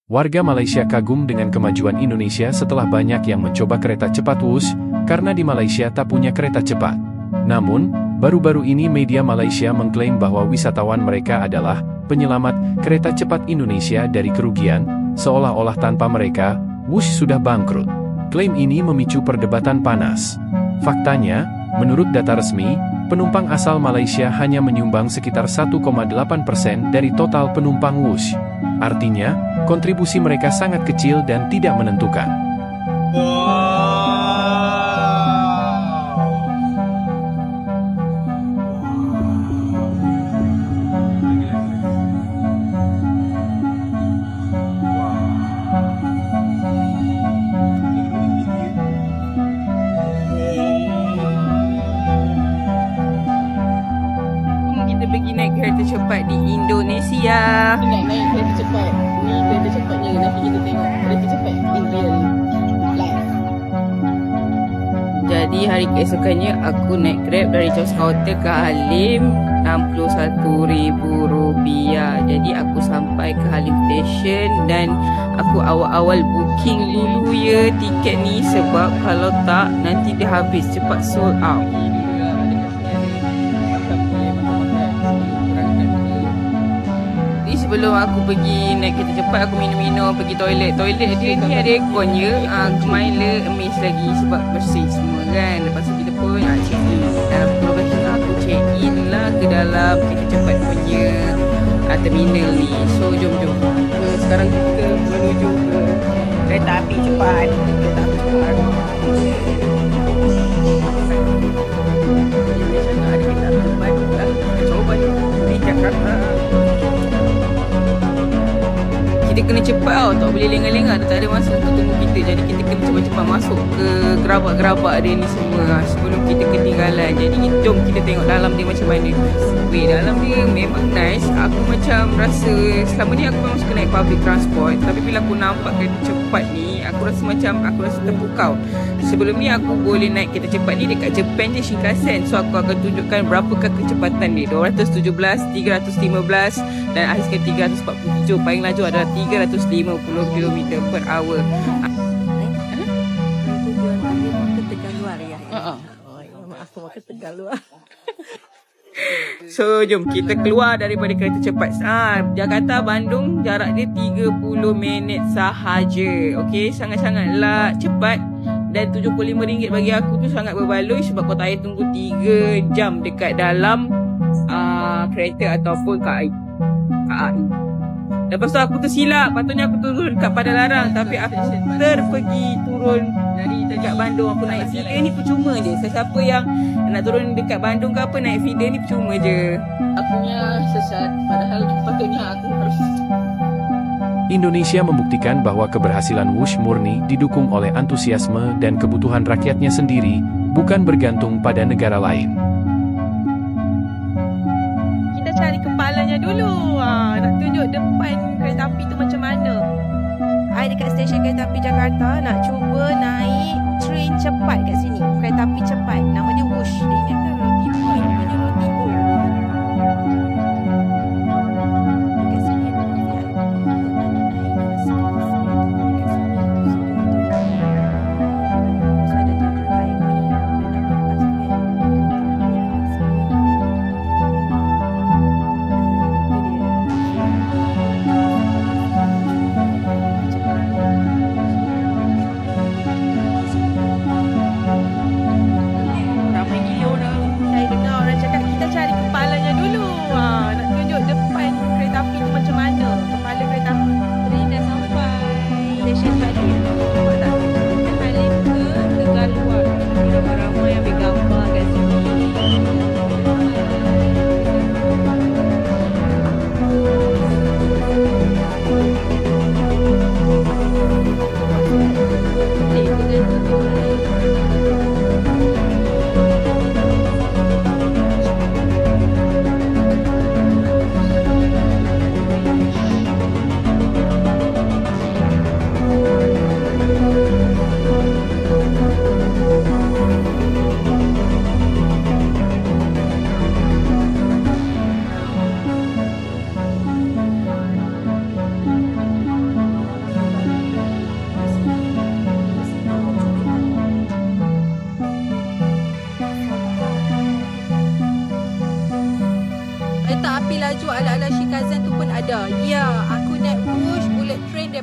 Warga Malaysia kagum dengan kemajuan Indonesia setelah banyak yang mencoba kereta cepat Wush, karena di Malaysia tak punya kereta cepat. Namun, baru-baru ini media Malaysia mengklaim bahwa wisatawan mereka adalah penyelamat kereta cepat Indonesia dari kerugian, seolah-olah tanpa mereka, Wush sudah bangkrut. Klaim ini memicu perdebatan panas. Faktanya, menurut data resmi, penumpang asal Malaysia hanya menyumbang sekitar 1,8% dari total penumpang Wush. Artinya, kontribusi mereka sangat kecil dan tidak menentukan. Kita pergi naik kereta cepat di Indonesia. Kita nak naik kereta cepat. Ni kereta cepatnya. Nanti kita tengok kereta cepat in real life. Jadi hari keesokannya aku naik Grab dari Charles Hotel ke Halim, RM61,000. Jadi aku sampai ke Halim Station dan aku awal-awal booking dulu ya tiket ni, sebab kalau tak nanti dia habis cepat sold out. Sebelum aku pergi naik kereta cepat, aku minum-minum, pergi toilet. Toilet dia ni ada aircon je. Aku main le, amaze lagi sebab bersih semua kan. Lepas tu kita pun check in. Dalam 12 jam aku check in lah ke dalam kereta cepat punya terminal ni. So jom. Sekarang kita menuju ke kereta api cepat. Kereta api cepat. Malaysia tak ada kereta api cepat lah. Kita cuba di Jakarta. Kita kena cepat tau, tak boleh lengah-lengah, tak ada masa untuk tunggu kita. Jadi kita kena cepat-cepat masuk ke gerabak-gerabak dia ni semua sebelum kita ketinggalan. Jadi jom kita tengok dalam dia macam mana. Weh, dalam dia memang nice. Aku macam rasa selama ni aku memang suka naik public transport, tapi bila aku nampak kereta cepat ni, aku rasa terpukau. Sebelum ni aku boleh naik kereta cepat ni dekat Japan je, Shinkansen. So aku akan tunjukkan berapakah kecepatan dia. 217, 315 dan akhir sekali 347. Paling laju adalah 350 km/h. So jom kita keluar daripada kereta cepat. Jakarta Bandung jarak dia 30 minit sahaja. Okey, sangat-sangatlah cepat. Dan RM75 bagi aku tu sangat berbaloi, sebab kau tak payah tunggu 3 jam dekat dalam kereta ataupun KAI. Lepas tu aku tersilap, patutnya aku turun dekat Padalarang, tapi aku pergi turun dari dekat Bandung. Aku naik feeder ni percuma je. Sesiapa yang nak turun dekat Bandung ke apa, naik feeder ni percuma je. Akunya sesat, padahal patutnya aku harus. Indonesia membuktikan bahwa keberhasilan Wush murni didukung oleh antusiasme dan kebutuhan rakyatnya sendiri, bukan bergantung pada negara lain. Kita cari kepalanya dulu. Nak tunjuk depan kereta api tu macam mana. I dekat stesen kereta api Jakarta nak cuba naik train cepat kat sini. Kereta api cepat. Nama dia Wush. Dia ingatkan roti boy. Punya roti boy. Dekat sini ada VIP. Saya dengar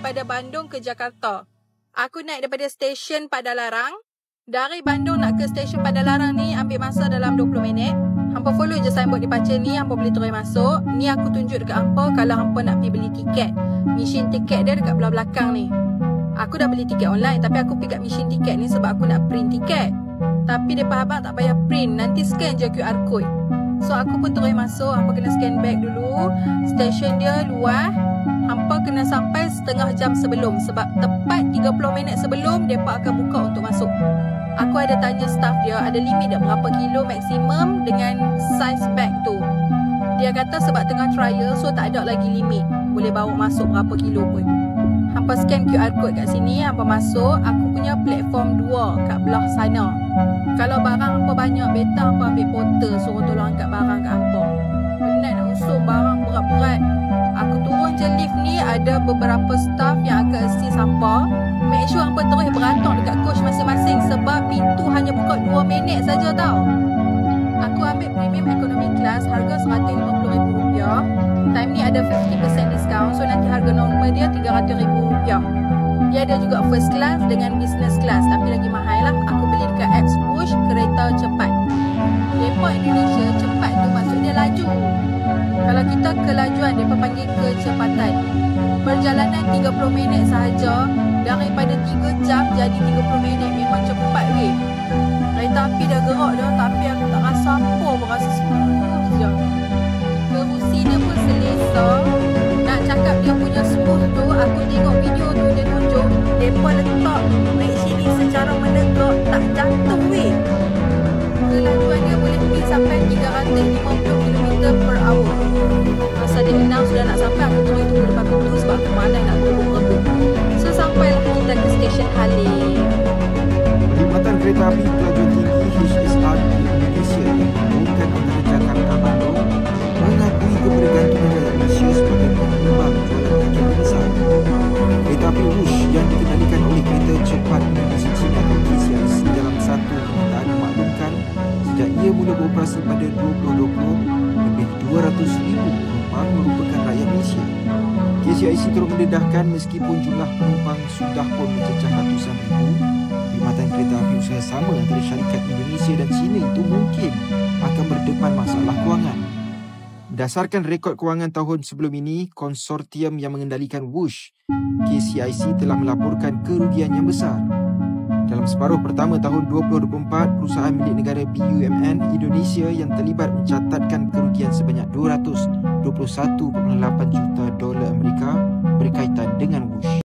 daripada Bandung ke Jakarta. Aku naik daripada stesen Padalarang. Dari Bandung nak ke stesen Padalarang ni ambil masa dalam 20 minit. Hampa follow je signboard di paca ni, hampa boleh terus masuk. Ni aku tunjuk dekat hampa kalau hampa nak pergi beli tiket. Mesin tiket dia dekat belah belakang ni. Aku dah beli tiket online tapi aku pergi kat mesin tiket ni sebab aku nak print tiket. Tapi depa abang tak payah print, nanti scan je QR code. So aku pun terus masuk, hampa kena scan bag dulu. Stesen dia luar. Hampa kena sampai setengah jam sebelum sebab tepat 30 minit sebelum depa akan buka untuk masuk. Aku ada tanya staff dia ada limit tak berapa kilo maksimum dengan size bag tu. Dia kata sebab tengah trial so tak ada lagi limit. Boleh bawa masuk berapa kilo pun. Hampa scan QR code kat sini, hampa masuk. Aku punya platform 2 kat belah sana. Kalau barang hampa banyak, better hampa ambil porter suruh tolong angkat barang kat hampa. Penat nak usung barang berat-berat. Aku turun je lift ni, ada beberapa staff yang akan assist hampa. Make sure hampa terus beratok dekat coach masing-masing sebab pintu hanya buka 2 minit saja tau. Aku ambil premium economy class harga RM150,000. Time ni ada 50% discount, so nanti harga normal dia RM300,000. Dia ada juga first class dengan business class tapi lagi mahal lah. Aku beli dekat apps Push kereta cepat. Depa Indonesia cepat tu maksud dia laju. Kalau kita kelajuan, mereka panggil kecepatan. Perjalanan 30 minit sahaja. Daripada 3 jam jadi 30 minit. Memang cepat weh. Kereta api dah gerak dah. Tapi aku tak rasa apa. Berasa smooth je. Kerusi dia pun selesa. Nak cakap dia punya smooth tu, aku tengok video tu dia tunjuk. Mereka letak brake sini secara menegak. Tak jatuh weh. Kelajuan dia boleh pergi sampai 350 km/h. Masa dia announce sudah nak sampai, aku terus tunggu depan pintu sebab aku malas nak rebut-rebut. So sampailah kita ke stesen Halim. Perkhidmatan kereta api kelajuan tinggi HSR di Indonesia yang menghubungkan antara Jakarta Bandung mengakui kebergantungan rakyat Malaysia sebagai penyumbang jualan tiket besar. Kereta api Wush yang dikendalikan oleh Kereta Cepat Indonesia Cina atau KCIC dalam satu kenyataan memaklumkan sejak ia mula beroperasi pada 2020, lebih 200,000 penumpang merupakan rakyat Malaysia. KCIC terus mendedahkan meskipun jumlah penumpang sudah pun mencecah ratusan ribu, perkhidmatan kereta api usaha sama antara syarikat Indonesia dan China itu mungkin akan berdepan masalah kewangan. Berdasarkan rekod kewangan tahun sebelum ini, konsortium yang mengendalikan Wush, KCIC telah melaporkan kerugian yang besar. Dalam separuh pertama tahun 2024, perusahaan milik negara BUMN Indonesia yang terlibat mencatatkan kerugian sebanyak $221.8 juta berkaitan dengan Wush.